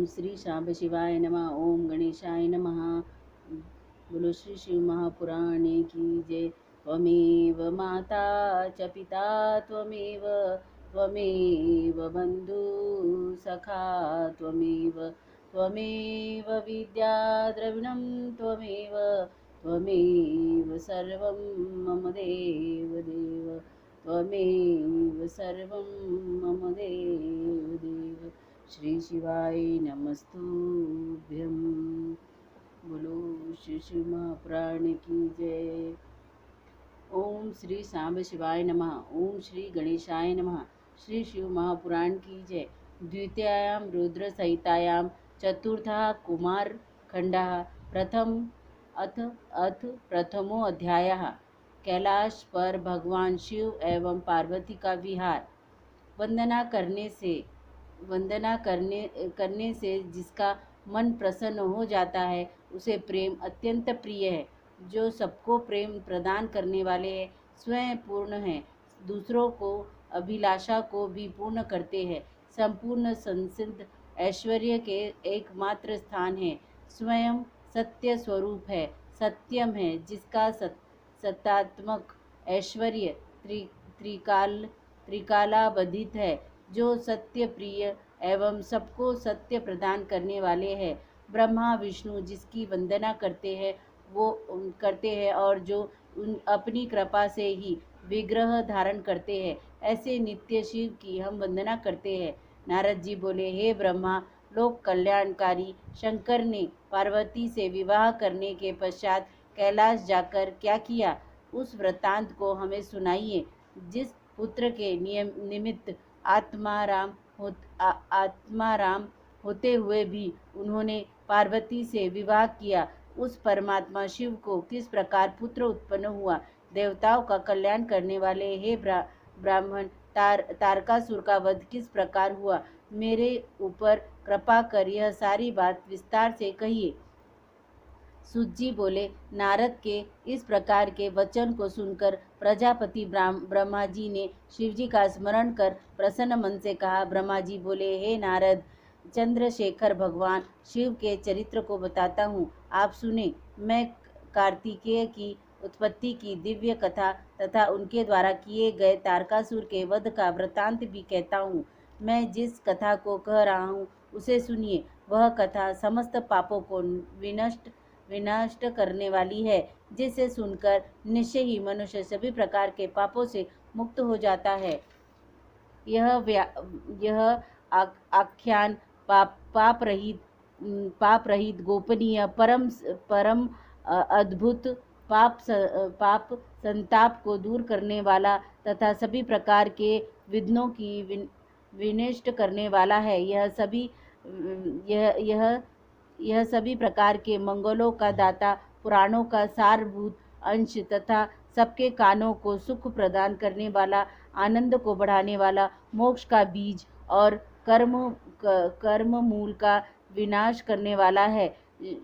श्री शांब शिवाय नमः। ओम गणेशाय नमः। बोलो श्री शिव महापुराणे की जय। त्वमेव माता च पिता त्वमेव बंधु सखा त्वमेव विद्या द्रविणं त्वमेव सर्वं मम देव त्वमेव सर्वं मम देव। श्री शिवाय नमस्तुभ्यं। बोलो श्री शिव महापुराण की जय। ओम श्री सांब शिवाय नमः। ओम श्री गणेशाय नमः। श्री शिव महापुराण की जय। द्वितीयायां रुद्र संहितायां चतुर्थः कुमार खंडः अथ प्रथमो अध्यायः। कैलाश पर भगवान शिव एवं पार्वती का विहार। वंदना करने से जिसका मन प्रसन्न हो जाता है उसे प्रेम अत्यंत प्रिय है। जो सबको प्रेम प्रदान करने वाले हैं, स्वयं पूर्ण हैं, दूसरों को अभिलाषा को भी पूर्ण करते हैं, संपूर्ण संसिद्ध ऐश्वर्य के एकमात्र स्थान है, स्वयं सत्य स्वरूप है, सत्यम है, जिसका सत्तात्मक ऐश्वर्य त्रिकालावधित है, जो सत्य प्रिय एवं सबको सत्य प्रदान करने वाले हैं। ब्रह्मा विष्णु जिसकी वंदना करते हैं और जो अपनी कृपा से ही विग्रह धारण करते हैं, ऐसे नित्य शिव की हम वंदना करते हैं। नारद जी बोले, हे ब्रह्मा, लोक कल्याणकारी शंकर ने पार्वती से विवाह करने के पश्चात कैलाश जाकर क्या किया, उस वृत्तांत को हमें सुनाइए। जिस पुत्र के निमित्त आत्माराम होते हुए भी उन्होंने पार्वती से विवाह किया, उस परमात्मा शिव को किस प्रकार पुत्र उत्पन्न हुआ। देवताओं का कल्याण करने वाले हे ब्राह्मण, तारकासुर का वध किस प्रकार हुआ, मेरे ऊपर कृपा कर यह सारी बात विस्तार से कहिए। सूत जी बोले, नारद के इस प्रकार के वचन को सुनकर प्रजापति ब्रह्मा जी ने शिवजी का स्मरण कर प्रसन्न मन से कहा। ब्रह्मा जी बोले, हे नारद, चंद्रशेखर भगवान शिव के चरित्र को बताता हूँ, आप सुने। मैं कार्तिकेय की उत्पत्ति की दिव्य कथा तथा उनके द्वारा किए गए तारकासुर के वध का वृत्तांत भी कहता हूँ। मैं जिस कथा को कह रहा हूँ उसे सुनिए। वह कथा समस्त पापों को विनष्ट करने वाली है, जिसे सुनकर निश्चय ही मनुष्य सभी प्रकार के पापों से मुक्त हो जाता है। यह आख्यान पाप रहित गोपनीय परम अद्भुत पाप संताप को दूर करने वाला तथा सभी प्रकार के विघ्नों की विनष्ट करने वाला है। यह सभी प्रकार के मंगलों का दाता, पुराणों का सारभूत अंश तथा सबके कानों को सुख प्रदान करने वाला, आनंद को बढ़ाने वाला, मोक्ष का बीज और कर्म मूल का विनाश करने वाला है।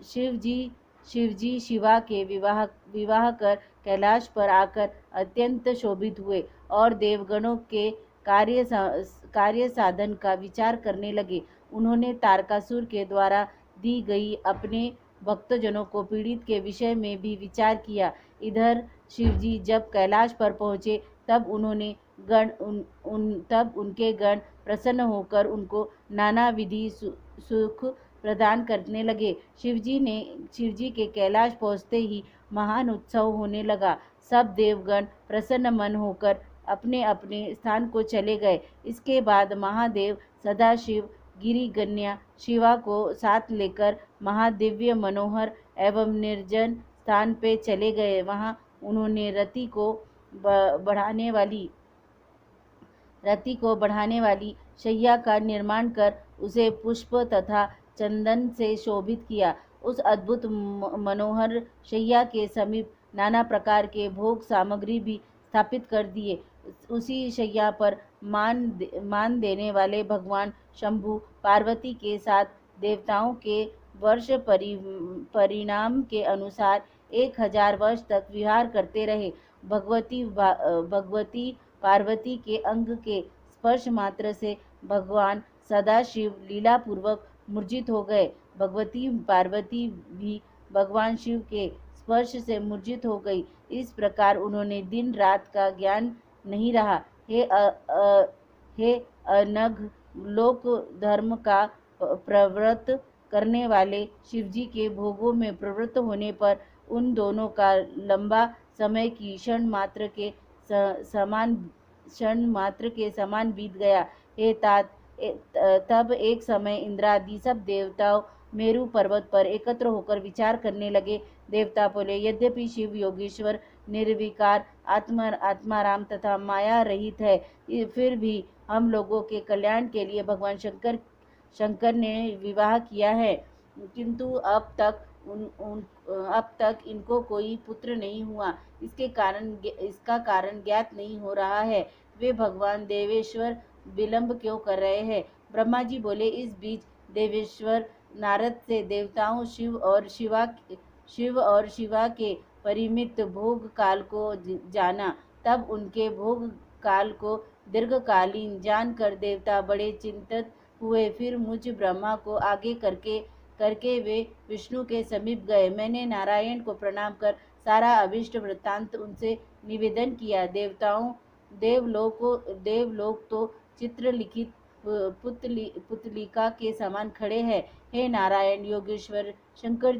शिवजी शिवा के विवाह कर कैलाश पर आकर अत्यंत शोभित हुए और देवगणों के कार्य साधन का विचार करने लगे। उन्होंने तारकासुर के द्वारा दी गई अपने भक्तजनों को पीड़ित के विषय में भी विचार किया। इधर शिवजी जब कैलाश पर पहुँचे तब उनके गण प्रसन्न होकर उनको नाना विधि सुख प्रदान करने लगे। शिवजी के कैलाश पहुँचते ही महान उत्सव होने लगा। सब देवगण प्रसन्न मन होकर अपने अपने स्थान को चले गए। इसके बाद महादेव सदाशिव गिरिगण्या शिवा को साथ लेकर महादिव्य मनोहर एवं निर्जन स्थान पे चले गए। वहां उन्होंने रति को बढ़ाने वाली शैया का निर्माण कर उसे पुष्प तथा चंदन से शोभित किया। उस अद्भुत मनोहर शैया के समीप नाना प्रकार के भोग सामग्री भी स्थापित कर दिए। उसी शैया पर मान देने वाले भगवान शंभु पार्वती के साथ देवताओं के वर्ष परिणाम के अनुसार 1000 वर्ष तक विहार करते रहे। भगवती पार्वती के अंग के स्पर्श मात्र से भगवान सदाशिव लीलापूर्वक मूर्छित हो गए। भगवती पार्वती भी भगवान शिव के स्पर्श से मूर्छित हो गई। इस प्रकार उन्होंने दिन रात का ज्ञान नहीं रहा। हे अनघ लोक धर्म का प्रवृत्त करने वाले शिवजी के भोगों में प्रवृत्त होने पर उन दोनों का लंबा समय की क्षण मात्र के समान बीत गया। हे तात, तब एक समय इंद्रादि सब देवताओं मेरु पर्वत पर एकत्र होकर विचार करने लगे। देवता बोले, यद्यपि शिव योगेश्वर निर्विकार आत्माराम तथा माया रहित है, फिर भी हम लोगों के कल्याण के लिए भगवान शंकर ने विवाह किया है, किंतु अब तक इनको कोई पुत्र नहीं हुआ। इसका कारण ज्ञात नहीं हो रहा है। वे भगवान देवेश्वर विलंब क्यों कर रहे हैं? ब्रह्मा जी बोले, इस बीच देवेश्वर नारद से देवताओं शिव और शिवा के परिमित भोग काल को जाना। तब उनके भोग काल को दीर्घकालीन जानकर देवता बड़े चिंतित हुए। फिर मुझ ब्रह्मा को आगे करके वे विष्णु के समीप गए। मैंने नारायण को प्रणाम कर सारा अभिष्ट वृत्तांत उनसे निवेदन किया। देवलोक तो चित्रलिखित पुतलिका के समान खड़े हैं। हे नारायण योगेश्वर, शंकर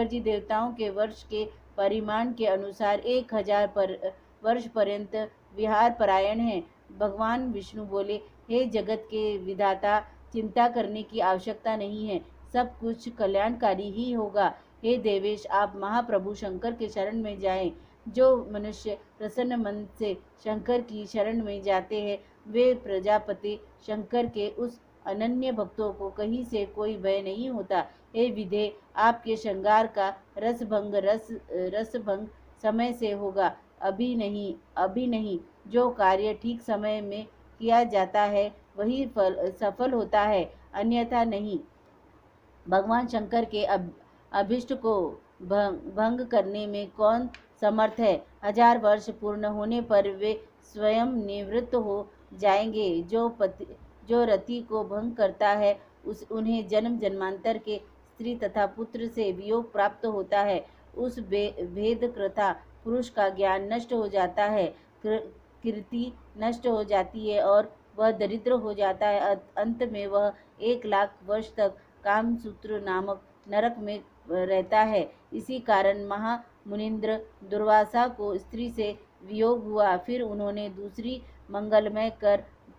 जी देवताओं के वर्ष के परिमाण के अनुसार 1000 वर्ष पर्यंत विहार परायण है। भगवान विष्णु बोले, हे जगत के विधाता, चिंता करने की आवश्यकता नहीं है, सब कुछ कल्याणकारी ही होगा। हे देवेश, आप महाप्रभु शंकर के शरण में जाएं। जो मनुष्य प्रसन्न मन से शंकर की शरण में जाते हैं, वे प्रजापति शंकर के उस अनन्य भक्तों को कहीं से कोई भय नहीं होता। हे विधे, आपके श्रृंगार का रसभंग समय से होगा, अभी नहीं। जो कार्य ठीक समय में किया जाता है वही सफल होता है, अन्यथा नहीं। भगवान शंकर के अभिष्ट को भंग करने में कौन समर्थ है? 1000 वर्ष पूर्ण होने पर वे स्वयं निवृत्त हो जाएंगे। जो रति को भंग करता है उन्हें जन्म जन्मांतर के स्त्री तथा पुत्र से वियोग प्राप्त होता है। उस भेद कृता पुरुष का ज्ञान नष्ट हो जाता है, कीर्ति नष्ट हो जाती है और वह दरिद्र हो जाता है। अंत में वह 1,00,000 वर्ष तक कामसूत्र नामक नरक में रहता है। इसी कारण महामुनिंद्र दुर्वासा को स्त्री से वियोग हुआ। फिर उन्होंने दूसरी मंगलमय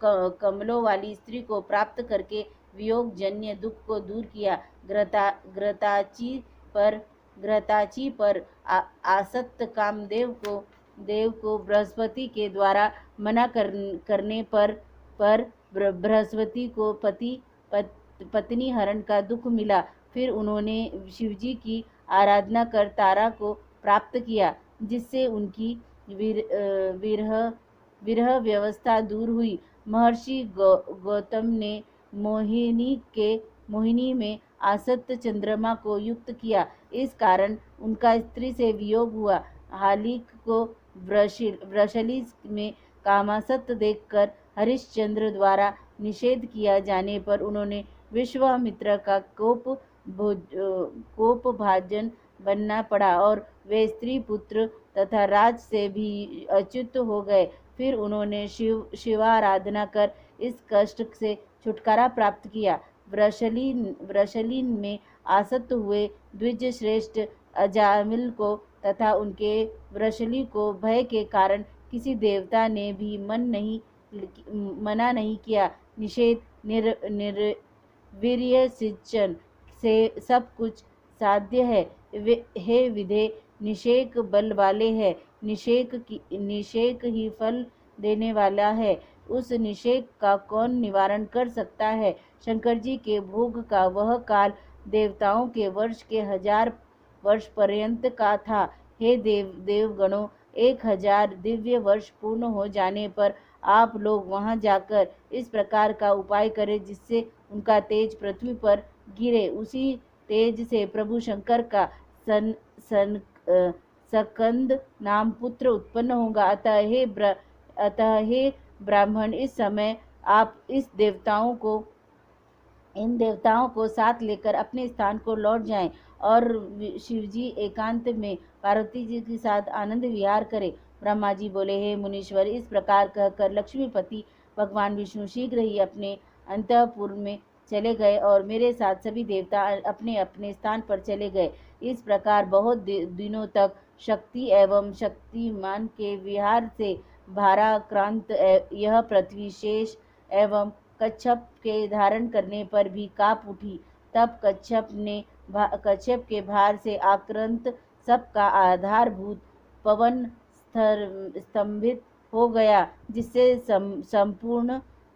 कमलों वाली स्त्री को प्राप्त करके वियोग जन्य दुख को दूर किया। घृताची पर आसक्त कामदेव को बृहस्पति के द्वारा मना करने पर बृहस्पति को पत्नी हरण का दुख मिला। फिर उन्होंने शिवजी की आराधना कर तारा को प्राप्त किया, जिससे उनकी विरह व्यवस्था दूर हुई। महर्षि गौतम ने मोहिनी में आसक्त चंद्रमा को युक्त किया। इस कारण उनका स्त्री से वियोग हुआ। हालिक को वृषली में कामासक्त देखकर हरिश्चंद्र द्वारा निषेध किया जाने पर उन्होंने विश्वामित्र का कोप भाजन बनना पड़ा और वे स्त्री पुत्र तथा राज से भी अच्युत हो गए। फिर उन्होंने शिवाराधना कर इस कष्ट से छुटकारा प्राप्त किया। वृषलीन में आसक्त हुए द्विज श्रेष्ठ अजामिल को तथा उनके वृषली को भय के कारण किसी देवता ने भी मना नहीं किया। निषेध वीर्य सिंचन से सब कुछ साध्य है। हे विधे, निषेक बल वाले है, निषेक ही फल देने वाला है। उस निषेक का कौन निवारण कर सकता है? शंकर जी के भोग का वह काल देवताओं के वर्ष के 1000 वर्ष पर्यंत का था। हे देवगणों, 1000 दिव्य वर्ष पूर्ण हो जाने पर आप लोग वहां जाकर इस प्रकार का उपाय करें जिससे उनका तेज पृथ्वी पर गिरे। उसी तेज से प्रभु शंकर का सकंद नाम पुत्र उत्पन्न होगा। अतः हे ब्राह्मण, इस समय आप इस देवताओं को इन देवताओं को साथ लेकर अपने स्थान को लौट जाएं और शिवजी एकांत में पार्वती जी के साथ आनंद विहार करे। ब्रह्मा जी बोले, हे मुनीश्वर, इस प्रकार कहकर लक्ष्मीपति भगवान विष्णु शीघ्र ही अपने अंतःपुर में चले गए और मेरे साथ सभी देवता अपने अपने स्थान पर चले गए। इस प्रकार बहुत दिनों तक शक्ति एवं शक्तिमान के विहार से भाराक्रांत यह पृथ्वी शेष एवं कच्छप के धारण करने पर भी कांप उठी। तब कच्छप के भार से आक्रांत सबका आधारभूत पवन स्तंभित हो गया, जिससे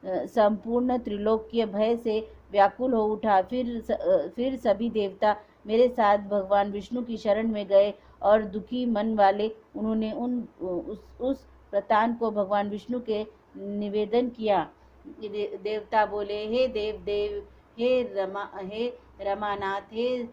संपूर्ण त्रिलोक्य भय से व्याकुल हो उठा। फिर सभी देवता मेरे साथ भगवान विष्णु की शरण में गए और दुखी मन वाले उन्होंने उस प्रतान को भगवान विष्णु के निवेदन किया। देवता बोले, हे देव, हे रमानाथ, हे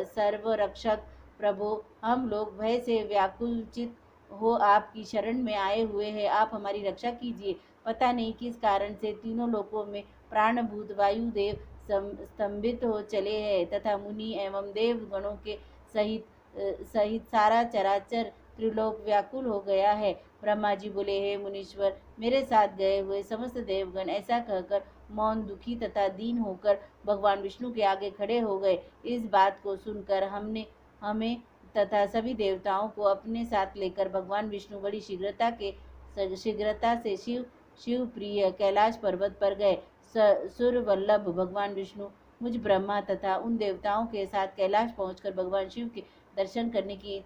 सर्वरक्षक प्रभु, हम लोग भय से व्याकुलचित हो आपकी शरण में आए हुए हैं, आप हमारी रक्षा कीजिए। पता नहीं किस कारण से तीनों लोकों में प्राणभूत वायुदेव स्तंभित हो चले हैं तथा मुनि एवं देव गणों के सहित सारा चराचर त्रिलोक व्याकुल हो गया है। ब्रह्मा जी बोले, हे मुनीश्वर, मेरे साथ गए हुए समस्त देवगण ऐसा कहकर मौन, दुखी तथा दीन होकर भगवान विष्णु के आगे खड़े हो गए। इस बात को सुनकर हमें तथा सभी देवताओं को अपने साथ लेकर भगवान विष्णु बड़ी शीघ्रता से शिव प्रिय कैलाश पर्वत पर गए। सुरवल्लभ भगवान विष्णु मुझ ब्रह्मा तथा उन देवताओं के साथ कैलाश पहुंचकर भगवान शिव के दर्शन करने की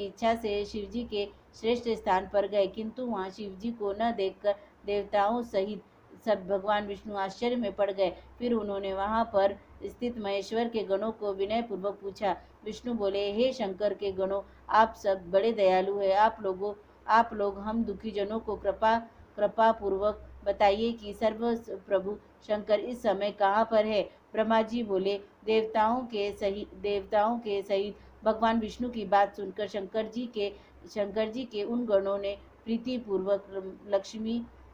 इच्छा से शिवजी के श्रेष्ठ स्थान पर गए, किंतु वहां शिवजी को न देखकर देवताओं सहित सब भगवान विष्णु आश्चर्य में पड़ गए। फिर उन्होंने वहां पर स्थित महेश्वर के गणों को विनय पूर्वक पूछा। विष्णु बोले, हे शंकर के गणों, आप सब बड़े दयालु हैं। आप लोग हम दुखी जनों को कृपा पूर्वक बताइए कि सर्व प्रभु शंकर इस समय कहाँ पर है। ब्रह्मा जी बोले, देवताओं के सहित भगवान विष्णु की बात सुनकर शंकर जी के उन गणों ने प्रीति पूर्वक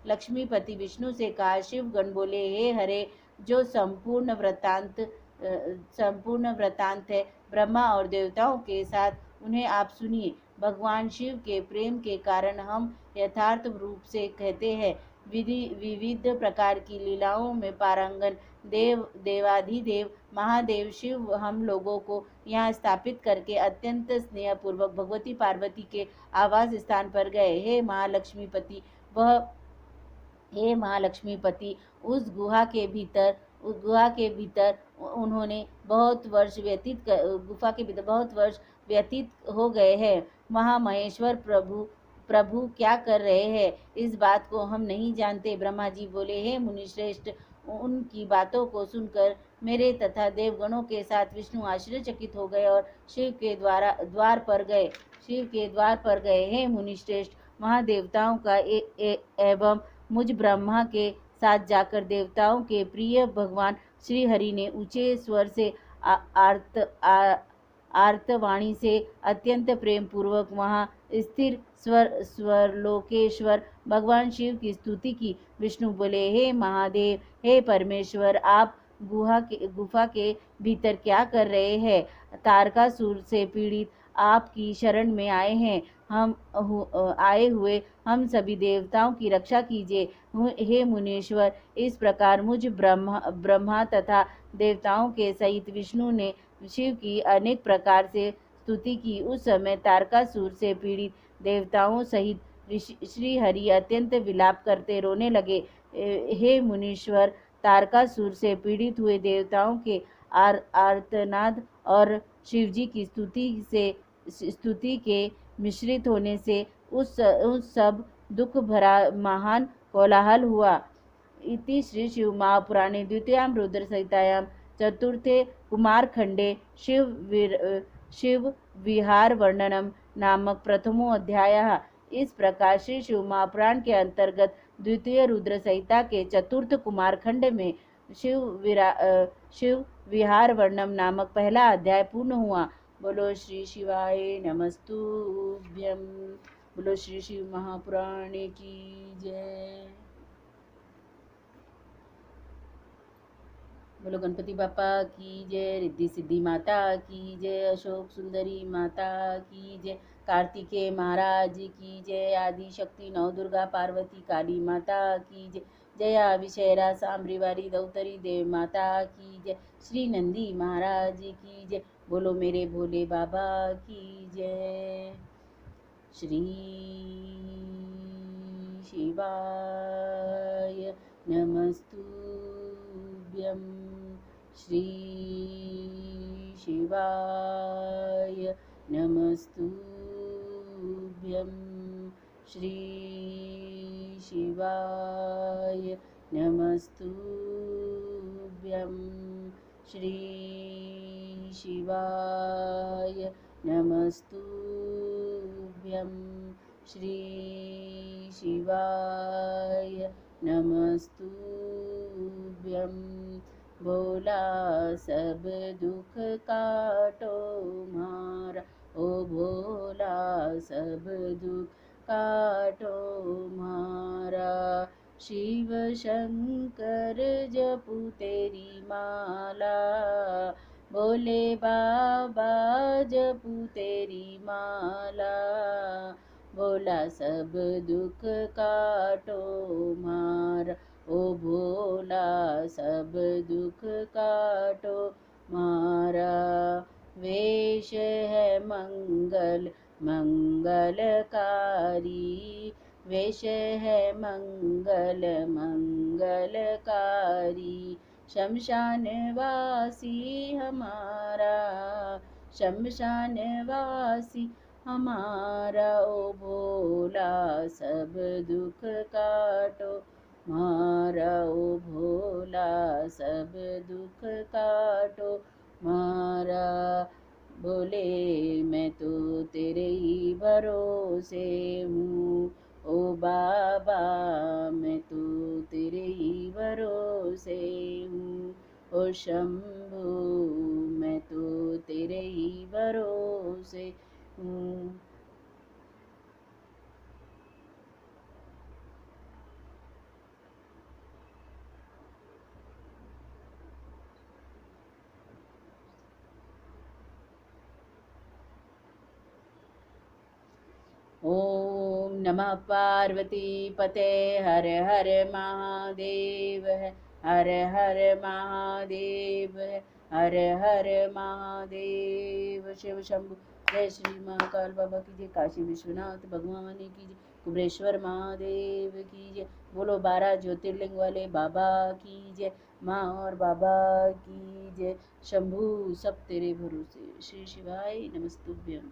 लक्ष्मीपति विष्णु से कहा। शिव गण बोले, हे हरे, जो संपूर्ण वृतांत है ब्रह्मा और देवताओं के साथ, उन्हें आप सुनिए। भगवान शिव के प्रेम के कारण हम यथार्थ रूप से कहते हैं, विविध प्रकार की लीलाओं में पारंगन देवाधिदेव महादेव शिव हम लोगों को यहाँ स्थापित करके अत्यंत स्नेह पूर्वक भगवती पार्वती के आवास स्थान पर गए। हे महालक्ष्मीपति, उस गुफा के भीतर उन्होंने बहुत वर्ष व्यतीत हो गए हैं। वहाँ महेश्वर प्रभु क्या कर रहे हैं, इस बात को हम नहीं जानते। ब्रह्मा जी बोले, हे मुनिश्रेष्ठ, उनकी बातों को सुनकर मेरे तथा देवगणों के साथ विष्णु आश्चर्यचकित हो गए और शिव के द्वार पर गए। हे मुनिश्रेष्ठ, महादेवताओं का एवं मुझ ब्रह्मा के साथ जाकर देवताओं के प्रिय भगवान श्री हरि ने ऊंचे स्वर से आर्तवाणी से अत्यंत प्रेम पूर्वक वहाँ स्थिर स्वरलोकेश्वर भगवान शिव की स्तुति की। विष्णु बोले, हे महादेव, हे परमेश्वर, आप गुफा के भीतर क्या कर रहे हैं? तारकासुर से पीड़ित आपकी शरण में आए हुए हम सभी देवताओं की रक्षा कीजिए। हे मुनीश्वर, इस प्रकार मुझ ब्रह्मा तथा देवताओं के सहित विष्णु ने शिव की अनेक प्रकार से स्तुति की। उस समय तारकासुर से पीड़ित देवताओं सहित श्री हरि अत्यंत विलाप करते रोने लगे। हे मुनीश्वर, तारकासुर से पीड़ित हुए देवताओं के आर्तनाद और शिवजी की स्तुति के मिश्रित होने से उस सब दुख भरा महान कोलाहल हुआ। इति श्री शिव महापुराणे द्वितीयां रुद्र संहितायां चतुर्थे कुमारखंडे शिव विहार वर्णनम नामक प्रथमो अध्यायः। इस प्रकार श्री शिव महापुराण के अंतर्गत द्वितीय रुद्र संहिता के चतुर्थ कुमारखंड में शिव विहार वर्णनम नामक पहला अध्याय पूर्ण हुआ। बोलो श्री शिवाय नमस्तुभ्यं। बोलो श्री शिव महापुराणे की जय। बोलो गणपति बापा की जय, रिद्धि सिद्धि माता की जय, अशोक सुंदरी माता की जय, कार्तिकेय महाराज की जय, आदि शक्ति नौ दुर्गा पार्वती काली माता की जय, जया विषयरा सांब्रिवारी दौतरी देव माता की जय, श्री नंदी महाराज की जय। बोलो मेरे भोले बाबा की जय। श्री शिवाय नमस्तुभ्यं, श्री शिवाय नमस्तुभ्यं, श्री शिवाय नमस्तुभ्यं, श्री शिवाय नमस्तुभ्यं, श्री शिवाय नमस्तुभ्यं। भोला सब दुख काटो मारा, ओ भोला सब दुख काटो मारा, शिव शंकर जपू तेरी माला, भोले बाबा जपू तेरी माला, भोला सब दुख काटो मारा, ओ भोला सब दुख काटो मारा। वेश है मंगल मंगलकारी, वेश है मंगल मंगलकारी, शमशान वासी हमारा, शमशान वासी हमारा, ओ भोला सब दुख काटो मारा, ओ भोला सब दुख काटो मारा। बोले मैं तो तेरे ही भरोसे हूँ, ओ बाबा मैं तो तेरे ही भरोसे हूँ, ओ शंभू मैं तो तेरे ही भरोसे हूँ। ओम नमः पार्वती पते, हर हर महादेव है, हर हर महादेव है, हर हर महादेव। शिव शंभु जय, श्री महाकाल बाबा की जय, काशी विश्वनाथ भगवान की जय, कुबरेश्वर महादेव की जय। बोलो 12 ज्योतिर्लिंग वाले बाबा की जय, माँ और बाबा की जय। शंभु सब तेरे भरोसे, श्री शिवाय नमस्तुभ्यम।